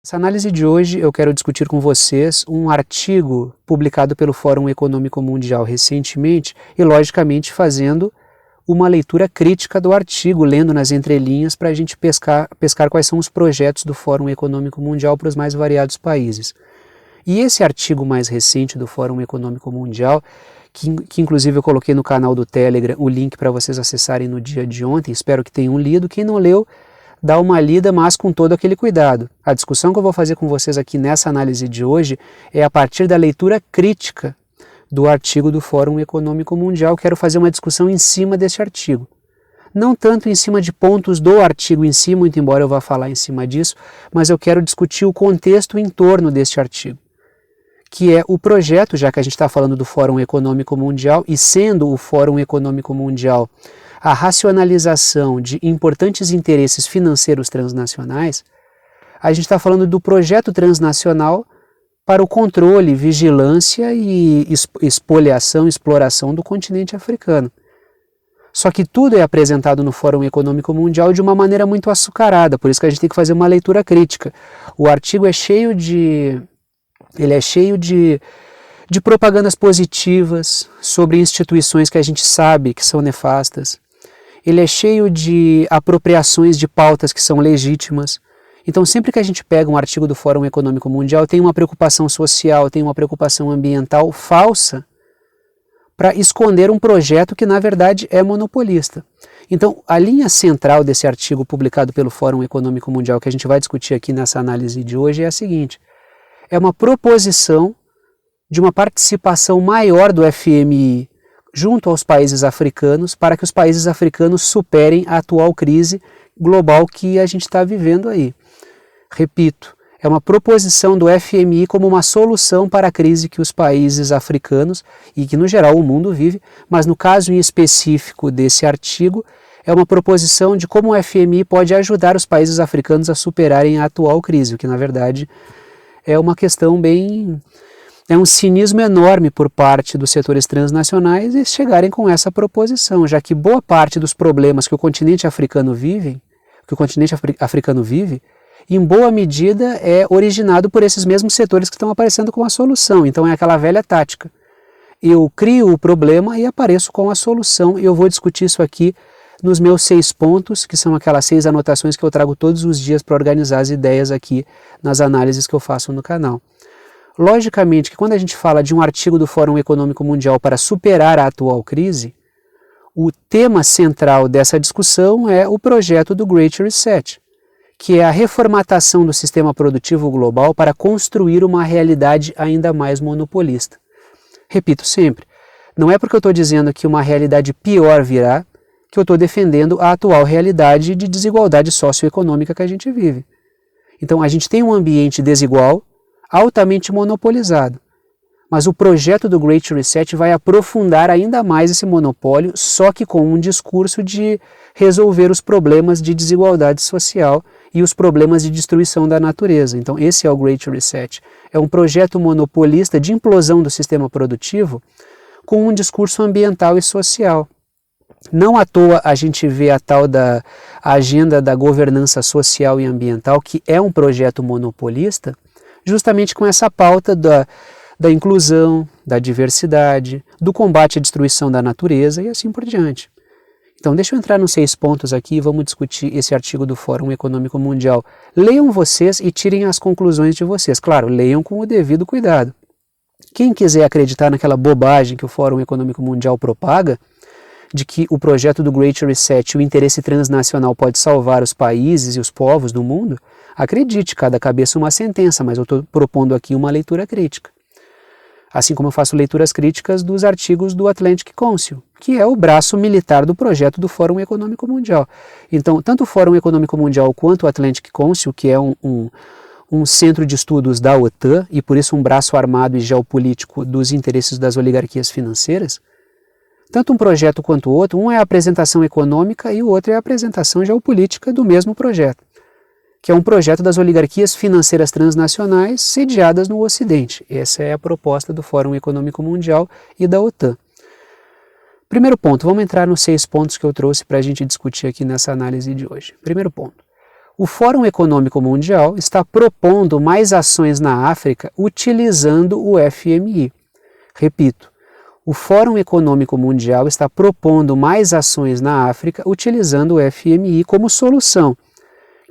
Nessa análise de hoje eu quero discutir com vocês um artigo publicado pelo Fórum Econômico Mundial recentemente e, logicamente, fazendo uma leitura crítica do artigo, lendo nas entrelinhas para a gente pescar quais são os projetos do Fórum Econômico Mundial para os mais variados países. E esse artigo mais recente do Fórum Econômico Mundial, que inclusive eu coloquei no canal do Telegram o link para vocês acessarem no dia de ontem, espero que tenham lido. Quem não leu, dá uma lida, mas com todo aquele cuidado. A discussão que eu vou fazer com vocês aqui nessa análise de hoje é a partir da leitura crítica do artigo do Fórum Econômico Mundial. Quero fazer uma discussão em cima desse artigo. Não tanto em cima de pontos do artigo em si, muito embora eu vá falar em cima disso, mas eu quero discutir o contexto em torno deste artigo, que é o projeto, já que a gente está falando do Fórum Econômico Mundial, e sendo o Fórum Econômico Mundial a racionalização de importantes interesses financeiros transnacionais, a gente está falando do projeto transnacional para o controle, vigilância e expoliação, exploração do continente africano. Só que tudo é apresentado no Fórum Econômico Mundial de uma maneira muito açucarada, por isso que a gente tem que fazer uma leitura crítica. O artigo é cheio de propagandas positivas sobre instituições que a gente sabe que são nefastas. Ele é cheio de apropriações de pautas que são legítimas. Então, sempre que a gente pega um artigo do Fórum Econômico Mundial, tem uma preocupação social, tem uma preocupação ambiental falsa para esconder um projeto que, na verdade, é monopolista. Então, a linha central desse artigo publicado pelo Fórum Econômico Mundial, que a gente vai discutir aqui nessa análise de hoje, é a seguinte: é uma proposição de uma participação maior do FMI junto aos países africanos para que os países africanos superem a atual crise global que a gente está vivendo aí. Repito, é uma proposição do FMI como uma solução para a crise que os países africanos e que no geral o mundo vive, mas no caso em específico desse artigo, é uma proposição de como o FMI pode ajudar os países africanos a superarem a atual crise, o que na verdade é uma questão é um cinismo enorme por parte dos setores transnacionais eles chegarem com essa proposição, já que boa parte dos problemas que o continente africano vive, em boa medida é originado por esses mesmos setores que estão aparecendo com a solução. Então é aquela velha tática. Eu crio o problema e apareço com a solução, e eu vou discutir isso aqui nos meus 6 pontos, que são aquelas 6 anotações que eu trago todos os dias para organizar as ideias aqui nas análises que eu faço no canal. Logicamente que quando a gente fala de um artigo do Fórum Econômico Mundial para superar a atual crise, o tema central dessa discussão é o projeto do Great Reset, que é a reformatação do sistema produtivo global para construir uma realidade ainda mais monopolista. Repito sempre, não é porque eu estou dizendo que uma realidade pior virá que eu estou defendendo a atual realidade de desigualdade socioeconômica que a gente vive. Então a gente tem um ambiente desigual, altamente monopolizado. Mas o projeto do Great Reset vai aprofundar ainda mais esse monopólio, só que com um discurso de resolver os problemas de desigualdade social e os problemas de destruição da natureza. Então esse é o Great Reset. É um projeto monopolista de implosão do sistema produtivo com um discurso ambiental e social. Não à toa a gente vê a tal da agenda da governança social e ambiental, que é um projeto monopolista, justamente com essa pauta da inclusão, da diversidade, do combate à destruição da natureza e assim por diante. Então deixa eu entrar nos 6 pontos aqui e vamos discutir esse artigo do Fórum Econômico Mundial. Leiam vocês e tirem as conclusões de vocês. Claro, leiam com o devido cuidado. Quem quiser acreditar naquela bobagem que o Fórum Econômico Mundial propaga, de que o projeto do Great Reset, o interesse transnacional pode salvar os países e os povos do mundo, acredite, cada cabeça uma sentença, mas eu estou propondo aqui uma leitura crítica. Assim como eu faço leituras críticas dos artigos do Atlantic Council, que é o braço militar do projeto do Fórum Econômico Mundial. Então, tanto o Fórum Econômico Mundial quanto o Atlantic Council, que é um centro de estudos da OTAN, e por isso um braço armado e geopolítico dos interesses das oligarquias financeiras, tanto um projeto quanto o outro, um é a apresentação econômica e o outro é a apresentação geopolítica do mesmo projeto, que é um projeto das oligarquias financeiras transnacionais sediadas no Ocidente. Essa é a proposta do Fórum Econômico Mundial e da OTAN. Primeiro ponto, vamos entrar nos 6 pontos que eu trouxe para a gente discutir aqui nessa análise de hoje. Primeiro ponto, O Fórum Econômico Mundial está propondo mais ações na África utilizando o FMI. Repito, o Fórum Econômico Mundial está propondo mais ações na África utilizando o FMI como solução.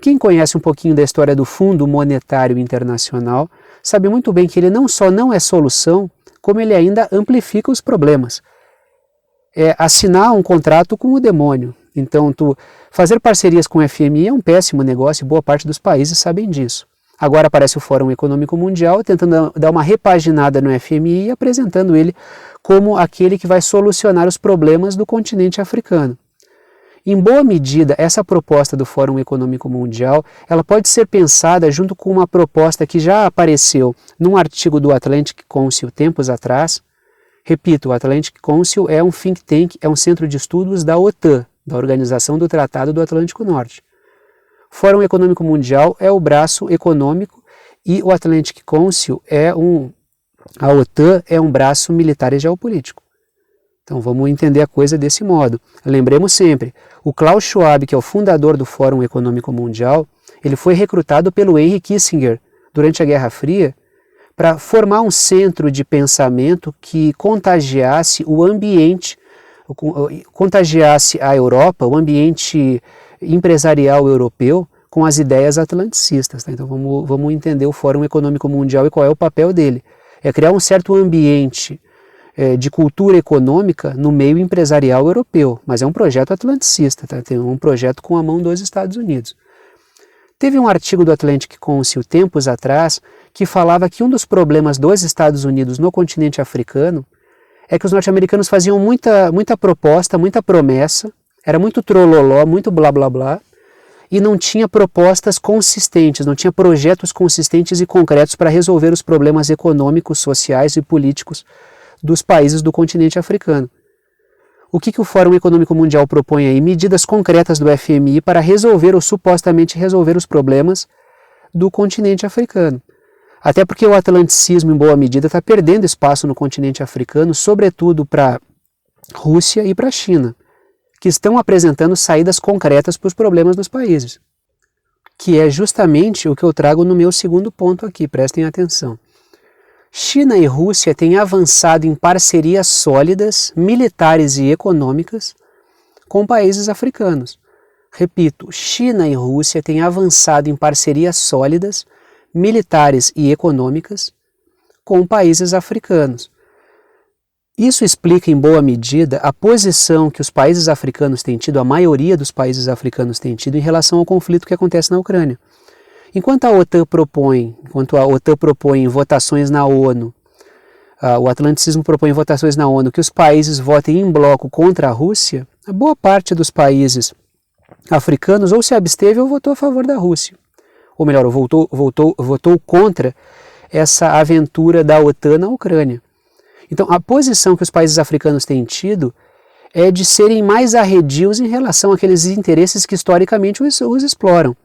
Quem conhece um pouquinho da história do Fundo Monetário Internacional sabe muito bem que ele não só não é solução, como ele ainda amplifica os problemas. É assinar um contrato com o demônio. Então, fazer parcerias com o FMI é um péssimo negócio e boa parte dos países sabem disso. Agora aparece o Fórum Econômico Mundial tentando dar uma repaginada no FMI e apresentando ele como aquele que vai solucionar os problemas do continente africano. Em boa medida, essa proposta do Fórum Econômico Mundial, ela pode ser pensada junto com uma proposta que já apareceu num artigo do Atlantic Council tempos atrás. Repito, o Atlantic Council é um think tank, é um centro de estudos da OTAN, da Organização do Tratado do Atlântico Norte. O Fórum Econômico Mundial é o braço econômico e o Atlantic Council a OTAN é um braço militar e geopolítico. Então vamos entender a coisa desse modo. Lembremos sempre, o Klaus Schwab, que é o fundador do Fórum Econômico Mundial, ele foi recrutado pelo Henry Kissinger durante a Guerra Fria para formar um centro de pensamento que contagiasse o ambiente, contagiasse a Europa, o ambiente empresarial europeu com as ideias atlanticistas. Tá? Então vamos entender o Fórum Econômico Mundial e qual é o papel dele. É criar um certo ambiente de cultura econômica no meio empresarial europeu, mas é um projeto atlanticista, tá? Tem um projeto com a mão dos Estados Unidos. Teve um artigo do Atlantic Council tempos atrás que falava que um dos problemas dos Estados Unidos no continente africano é que os norte-americanos faziam muita proposta, muita promessa, era muito trololó, muito blá blá blá, e não tinha propostas consistentes, não tinha projetos consistentes e concretos para resolver os problemas econômicos, sociais e políticos dos países do continente africano. O que o Fórum Econômico Mundial propõe aí? Medidas concretas do FMI para resolver ou supostamente resolver os problemas do continente africano. Até porque o atlanticismo, em boa medida, está perdendo espaço no continente africano, sobretudo para a Rússia e para a China, que estão apresentando saídas concretas para os problemas dos países. Que é justamente o que eu trago no meu segundo ponto aqui, prestem atenção. China e Rússia têm avançado em parcerias sólidas, militares e econômicas com países africanos. Repito, China e Rússia têm avançado em parcerias sólidas, militares e econômicas com países africanos. Isso explica em boa medida a posição que os países africanos têm tido, a maioria dos países africanos têm tido em relação ao conflito que acontece na Ucrânia. Enquanto a OTAN propõe votações na ONU, o atlanticismo propõe votações na ONU que os países votem em bloco contra a Rússia, a boa parte dos países africanos ou se absteve ou votou a favor da Rússia. Ou melhor, votou contra essa aventura da OTAN na Ucrânia. Então, a posição que os países africanos têm tido é de serem mais arredios em relação àqueles interesses que historicamente os exploram.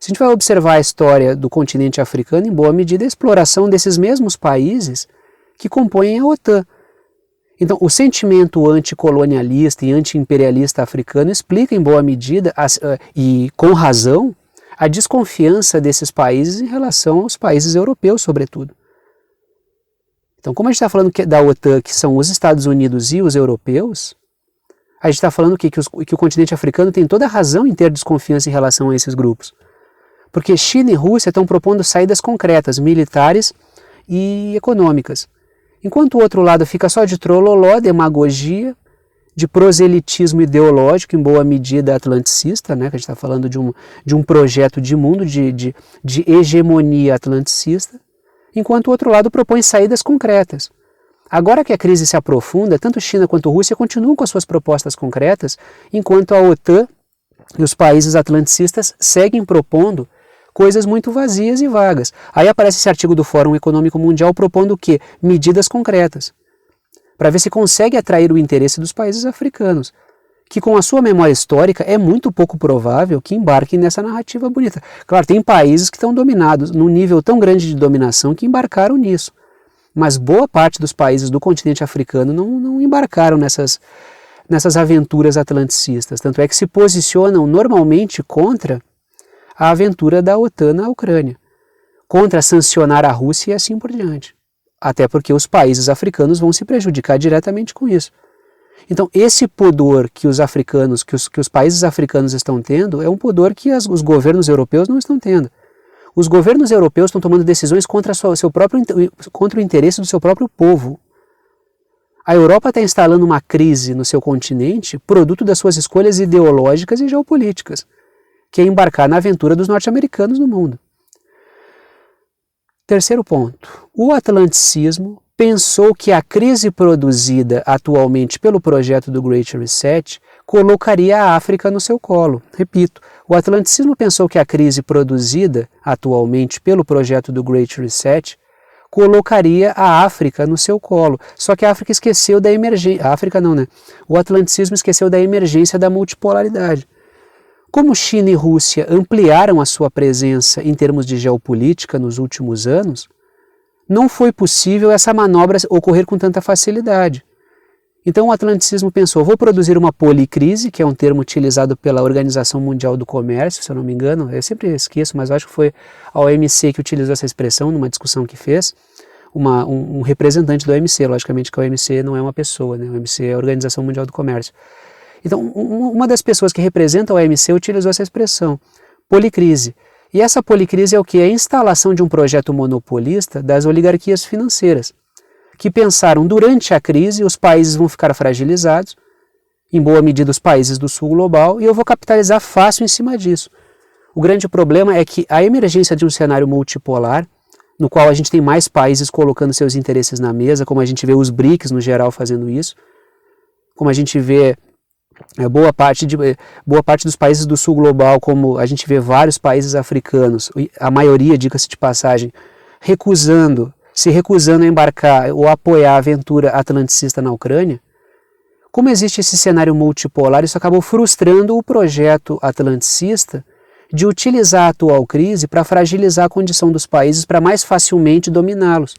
Se a gente vai observar a história do continente africano, em boa medida, a exploração desses mesmos países que compõem a OTAN. Então, o sentimento anticolonialista e anti-imperialista africano explica, em boa medida, e com razão, a desconfiança desses países em relação aos países europeus, sobretudo. Então, como a gente está falando da OTAN, que são os Estados Unidos e os europeus, a gente está falando que o continente africano tem toda a razão em ter desconfiança em relação a esses grupos. Porque China e Rússia estão propondo saídas concretas, militares e econômicas. Enquanto o outro lado fica só de trololó, demagogia, de proselitismo ideológico, em boa medida atlanticista, né, que a gente está falando de um projeto de mundo, de hegemonia atlanticista, enquanto o outro lado propõe saídas concretas. Agora que a crise se aprofunda, tanto China quanto Rússia continuam com as suas propostas concretas, enquanto a OTAN e os países atlanticistas seguem propondo coisas muito vazias e vagas. Aí aparece esse artigo do Fórum Econômico Mundial propondo o quê? Medidas concretas, para ver se consegue atrair o interesse dos países africanos, que com a sua memória histórica é muito pouco provável que embarquem nessa narrativa bonita. Claro, tem países que estão dominados num nível tão grande de dominação que embarcaram nisso, mas boa parte dos países do continente africano não embarcaram nessas aventuras atlanticistas, tanto é que se posicionam normalmente contra a aventura da OTAN na Ucrânia, contra sancionar a Rússia e assim por diante. Até porque os países africanos vão se prejudicar diretamente com isso. Então, esse pudor que os africanos, que os países africanos estão tendo, é um pudor que os governos europeus não estão tendo. Os governos europeus estão tomando decisões contra o interesse do seu próprio povo. A Europa está instalando uma crise no seu continente, produto das suas escolhas ideológicas e geopolíticas, que é embarcar na aventura dos norte-americanos no mundo. Terceiro ponto. O atlanticismo pensou que a crise produzida atualmente pelo projeto do Great Reset colocaria a África no seu colo. Repito, o atlanticismo pensou que a crise produzida atualmente pelo projeto do Great Reset colocaria a África no seu colo. Só que a África esqueceu da emergência. A África não, né? O atlanticismo esqueceu da emergência da multipolaridade. Como China e Rússia ampliaram a sua presença em termos de geopolítica nos últimos anos, não foi possível essa manobra ocorrer com tanta facilidade. Então o atlanticismo pensou, vou produzir uma policrise, que é um termo utilizado pela Organização Mundial do Comércio, se eu não me engano, eu sempre esqueço, mas eu acho que foi a OMC que utilizou essa expressão numa discussão que fez, um representante da OMC, logicamente que a OMC não é uma pessoa, né? A OMC é a Organização Mundial do Comércio. Então, uma das pessoas que representa a OMC utilizou essa expressão, policrise. E essa policrise é o que? É a instalação de um projeto monopolista das oligarquias financeiras, que pensaram, durante a crise, os países vão ficar fragilizados, em boa medida os países do sul global, e eu vou capitalizar fácil em cima disso. O grande problema é que a emergência de um cenário multipolar, no qual a gente tem mais países colocando seus interesses na mesa, como a gente vê os BRICS no geral fazendo isso, como a gente vê boa parte dos países do sul global, como a gente vê vários países africanos, a maioria, diga-se de passagem, se recusando a embarcar ou apoiar a aventura atlanticista na Ucrânia. Como existe esse cenário multipolar, isso acabou frustrando o projeto atlanticista de utilizar a atual crise para fragilizar a condição dos países para mais facilmente dominá-los.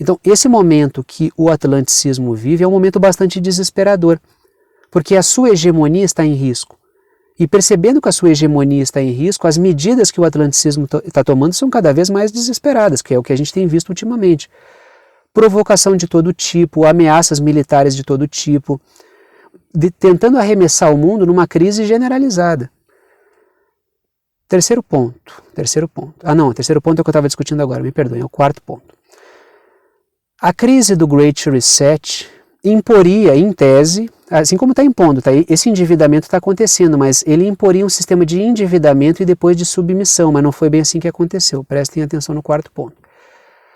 Então, esse momento que o atlanticismo vive é um momento bastante desesperador, porque a sua hegemonia está em risco. E percebendo que a sua hegemonia está em risco, as medidas que o atlanticismo está tomando são cada vez mais desesperadas, que é o que a gente tem visto ultimamente. Provocação de todo tipo, ameaças militares de todo tipo, tentando arremessar o mundo numa crise generalizada. Terceiro ponto. O terceiro ponto é o que eu estava discutindo agora, me perdoem, é o quarto ponto. A crise do Great Reset imporia, em tese, assim como está impondo, esse endividamento está acontecendo, mas ele imporia um sistema de endividamento e depois de submissão, mas não foi bem assim que aconteceu. Prestem atenção no quarto ponto.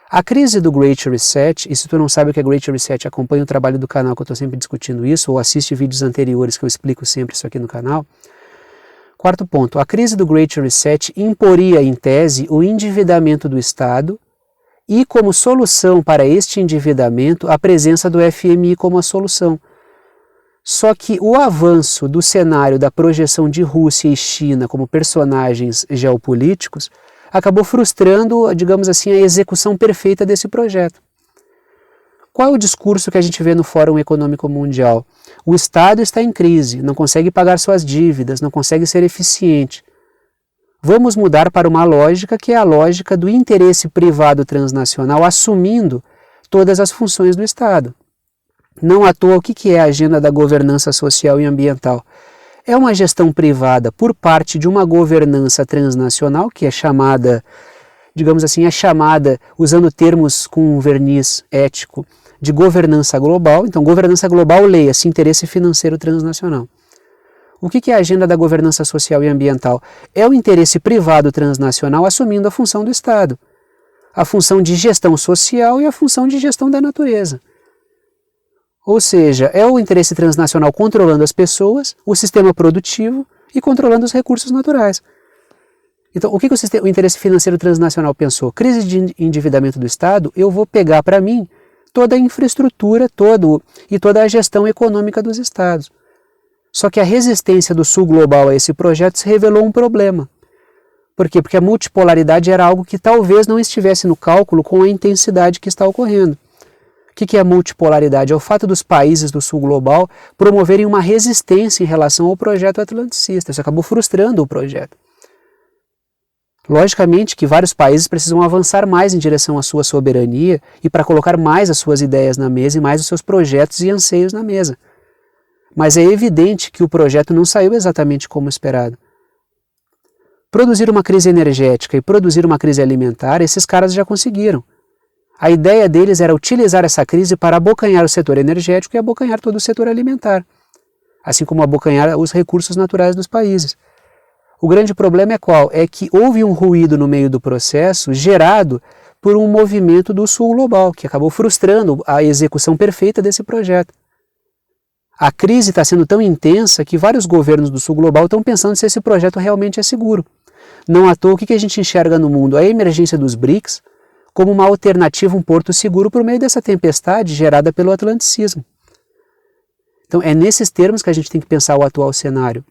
A crise do Great Reset, e se tu não sabe o que é Great Reset, acompanha o trabalho do canal que eu estou sempre discutindo isso, ou assiste vídeos anteriores que eu explico sempre isso aqui no canal. Quarto ponto, a crise do Great Reset imporia, em tese, o endividamento do Estado e, como solução para este endividamento, a presença do FMI como a solução. Só que o avanço do cenário da projeção de Rússia e China como personagens geopolíticos acabou frustrando, digamos assim, a execução perfeita desse projeto. Qual é o discurso que a gente vê no Fórum Econômico Mundial? O Estado está em crise, não consegue pagar suas dívidas, não consegue ser eficiente. Vamos mudar para uma lógica que é a lógica do interesse privado transnacional assumindo todas as funções do Estado. Não à toa, o que é a agenda da governança social e ambiental? É uma gestão privada por parte de uma governança transnacional, que é chamada, digamos assim, usando termos com um verniz ético, de governança global. Então, governança global, leia-se interesse financeiro transnacional. O que é a agenda da governança social e ambiental? É o interesse privado transnacional assumindo a função do Estado, a função de gestão social e a função de gestão da natureza. Ou seja, é o interesse transnacional controlando as pessoas, o sistema produtivo e controlando os recursos naturais. Então, o que o interesse financeiro transnacional pensou? Crise de endividamento do Estado, eu vou pegar para mim toda a infraestrutura, toda a gestão econômica dos Estados. Só que a resistência do sul global a esse projeto se revelou um problema. Por quê? Porque a multipolaridade era algo que talvez não estivesse no cálculo com a intensidade que está ocorrendo. O que é a multipolaridade? É o fato dos países do sul global promoverem uma resistência em relação ao projeto atlanticista. Isso acabou frustrando o projeto. Logicamente que vários países precisam avançar mais em direção à sua soberania e para colocar mais as suas ideias na mesa e mais os seus projetos e anseios na mesa. Mas é evidente que o projeto não saiu exatamente como esperado. Produzir uma crise energética e produzir uma crise alimentar, esses caras já conseguiram. A ideia deles era utilizar essa crise para abocanhar o setor energético e abocanhar todo o setor alimentar, assim como abocanhar os recursos naturais dos países. O grande problema é qual? É que houve um ruído no meio do processo gerado por um movimento do sul global, que acabou frustrando a execução perfeita desse projeto. A crise está sendo tão intensa que vários governos do sul global estão pensando se esse projeto realmente é seguro. Não à toa, o que a gente enxerga no mundo? A emergência dos BRICS como uma alternativa, um porto seguro por meio dessa tempestade gerada pelo atlanticismo. Então é nesses termos que a gente tem que pensar o atual cenário.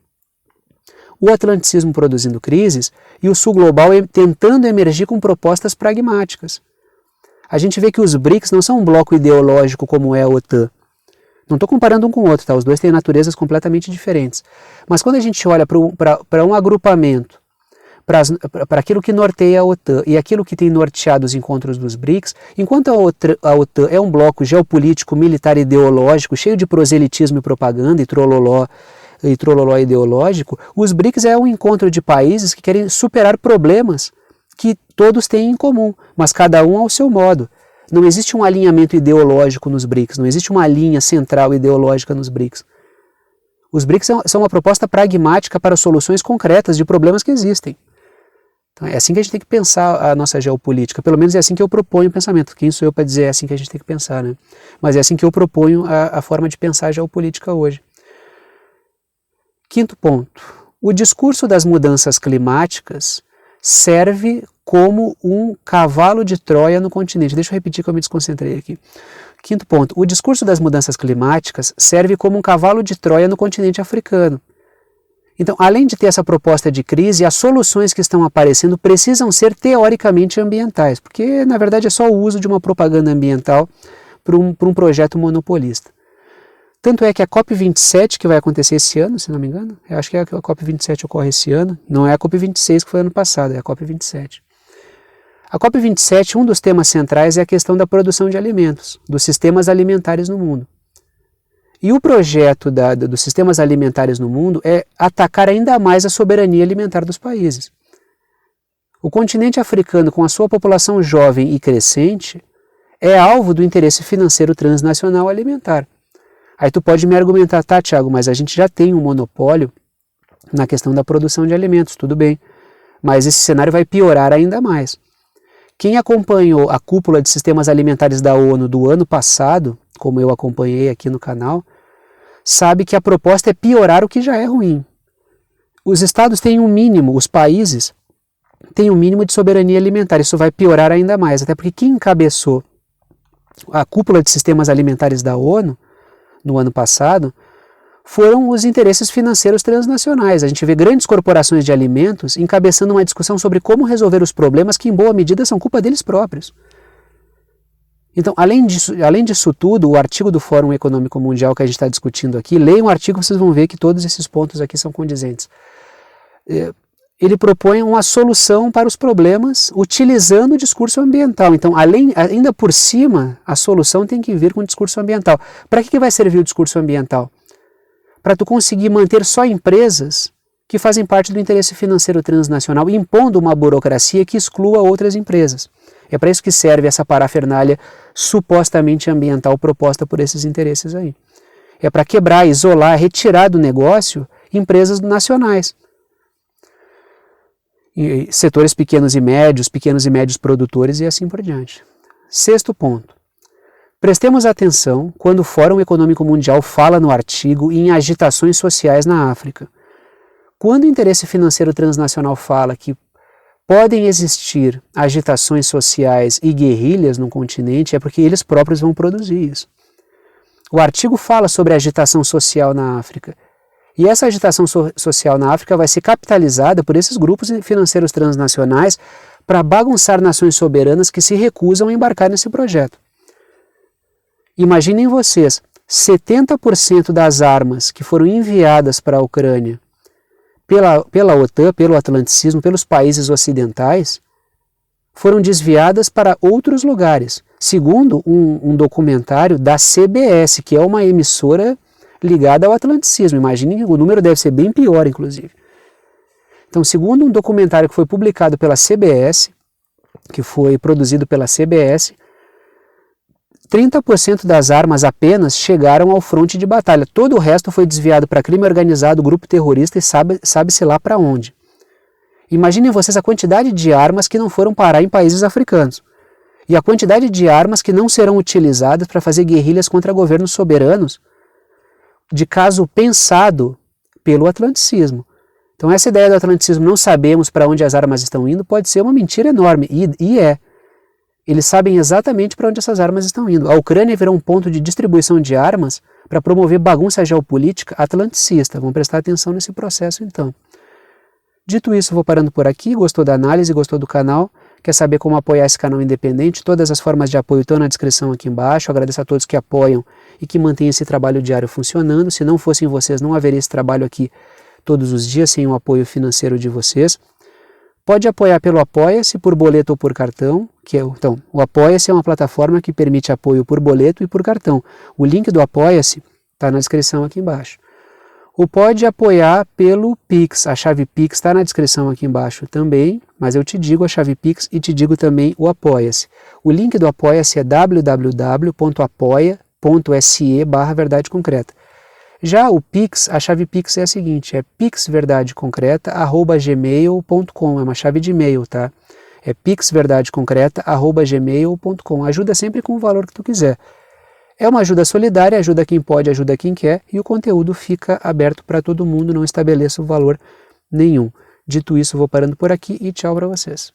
O atlanticismo produzindo crises e o sul global tentando emergir com propostas pragmáticas. A gente vê que os BRICS não são um bloco ideológico como é a OTAN. Não estou comparando um com o outro, tá? Os dois têm naturezas completamente diferentes. Mas quando a gente olha para um agrupamento, para aquilo que norteia a OTAN e aquilo que tem norteado os encontros dos BRICS, enquanto a OTAN é um bloco geopolítico, militar e ideológico, cheio de proselitismo e propaganda e trololó ideológico, os BRICS é um encontro de países que querem superar problemas que todos têm em comum, mas cada um ao seu modo. Não existe um alinhamento ideológico nos BRICS, não existe uma linha central ideológica nos BRICS. Os BRICS são uma proposta pragmática para soluções concretas de problemas que existem. Então é assim que a gente tem que pensar a nossa geopolítica, pelo menos é assim que eu proponho o pensamento. Quem sou eu para dizer é assim que a gente tem que pensar, né? Mas é assim que eu proponho a forma de pensar a geopolítica hoje. Quinto ponto, o discurso das mudanças climáticas serve como um cavalo de Troia no continente. Deixa eu repetir que eu me desconcentrei aqui. Quinto ponto, o discurso das mudanças climáticas serve como um cavalo de Troia no continente africano. Então, além de ter essa proposta de crise, as soluções que estão aparecendo precisam ser teoricamente ambientais, porque na verdade é só o uso de uma propaganda ambiental para um projeto monopolista. Tanto é que a COP27, que vai acontecer esse ano, se não me engano, eu acho que a COP27 ocorre esse ano, não é a COP26 que foi ano passado, é a COP27. A COP27, um dos temas centrais é a questão da produção de alimentos, dos sistemas alimentares no mundo. E o projeto dos sistemas alimentares no mundo é atacar ainda mais a soberania alimentar dos países. O continente africano, com a sua população jovem e crescente, é alvo do interesse financeiro transnacional alimentar. Aí tu pode me argumentar, tá, Tiago, mas a gente já tem um monopólio na questão da produção de alimentos, tudo bem. Mas esse cenário vai piorar ainda mais. Quem acompanhou a cúpula de sistemas alimentares da ONU do ano passado, como eu acompanhei aqui no canal, sabe que a proposta é piorar o que já é ruim. Os estados têm um mínimo, os países têm um mínimo de soberania alimentar, isso vai piorar ainda mais, até porque quem encabeçou a cúpula de sistemas alimentares da ONU no ano passado foram os interesses financeiros transnacionais. A gente vê grandes corporações de alimentos encabeçando uma discussão sobre como resolver os problemas que em boa medida são culpa deles próprios. Então, além disso tudo, o artigo do Fórum Econômico Mundial que a gente está discutindo aqui, leiam o artigo, vocês vão ver que todos esses pontos aqui são condizentes. Ele propõe uma solução para os problemas utilizando o discurso ambiental. Então, ainda por cima, a solução tem que vir com o discurso ambiental. Para que vai servir o discurso ambiental? Para tu conseguir manter só empresas que fazem parte do interesse financeiro transnacional, impondo uma burocracia que exclua outras empresas. É para isso que serve essa parafernália supostamente ambiental proposta por esses interesses aí. É para quebrar, isolar, retirar do negócio empresas nacionais. E setores pequenos e médios produtores e assim por diante. Sexto ponto. Prestemos atenção quando o Fórum Econômico Mundial fala no artigo em agitações sociais na África. Quando o interesse financeiro transnacional fala que podem existir agitações sociais e guerrilhas no continente, é porque eles próprios vão produzir isso. O artigo fala sobre a agitação social na África. E essa agitação social na África vai ser capitalizada por esses grupos financeiros transnacionais para bagunçar nações soberanas que se recusam a embarcar nesse projeto. Imaginem vocês, 70% das armas que foram enviadas para a Ucrânia pela OTAN, pelo atlanticismo, pelos países ocidentais, foram desviadas para outros lugares, segundo um documentário da CBS, que é uma emissora ligada ao atlanticismo. Imaginem, o número deve ser bem pior, inclusive. Então, segundo um documentário que foi publicado pela CBS, que foi produzido pela CBS, 30% das armas apenas chegaram ao fronte de batalha. Todo o resto foi desviado para crime organizado, grupo terrorista e sabe-se lá para onde. Imaginem vocês a quantidade de armas que não foram parar em países africanos. E a quantidade de armas que não serão utilizadas para fazer guerrilhas contra governos soberanos, de caso pensado pelo atlanticismo. Então essa ideia do atlanticismo, não sabemos para onde as armas estão indo, pode ser uma mentira enorme, e é. Eles sabem exatamente para onde essas armas estão indo. A Ucrânia virou um ponto de distribuição de armas para promover bagunça geopolítica atlanticista. Vamos prestar atenção nesse processo então. Dito isso, vou parando por aqui. Gostou da análise, gostou do canal? Quer saber como apoiar esse canal independente? Todas as formas de apoio estão na descrição aqui embaixo. Agradeço a todos que apoiam e que mantêm esse trabalho diário funcionando. Se não fossem vocês, não haveria esse trabalho aqui todos os dias sem o apoio financeiro de vocês. Pode apoiar pelo Apoia-se, por boleto ou por cartão. Então, o Apoia-se é uma plataforma que permite apoio por boleto e por cartão. O link do Apoia-se está na descrição aqui embaixo. Ou pode apoiar pelo Pix. A chave Pix está na descrição aqui embaixo também, mas eu te digo a chave Pix e te digo também o Apoia-se. O link do Apoia-se é www.apoia.se/verdade concreta. Já o Pix, a chave Pix é a seguinte, é pixverdadeconcreta@gmail.com, é uma chave de e-mail, tá? É pixverdadeconcreta@gmail.com. Ajuda sempre com o valor que tu quiser. É uma ajuda solidária, ajuda quem pode, ajuda quem quer, e o conteúdo fica aberto para todo mundo, não estabeleço valor nenhum. Dito isso, vou parando por aqui e tchau para vocês.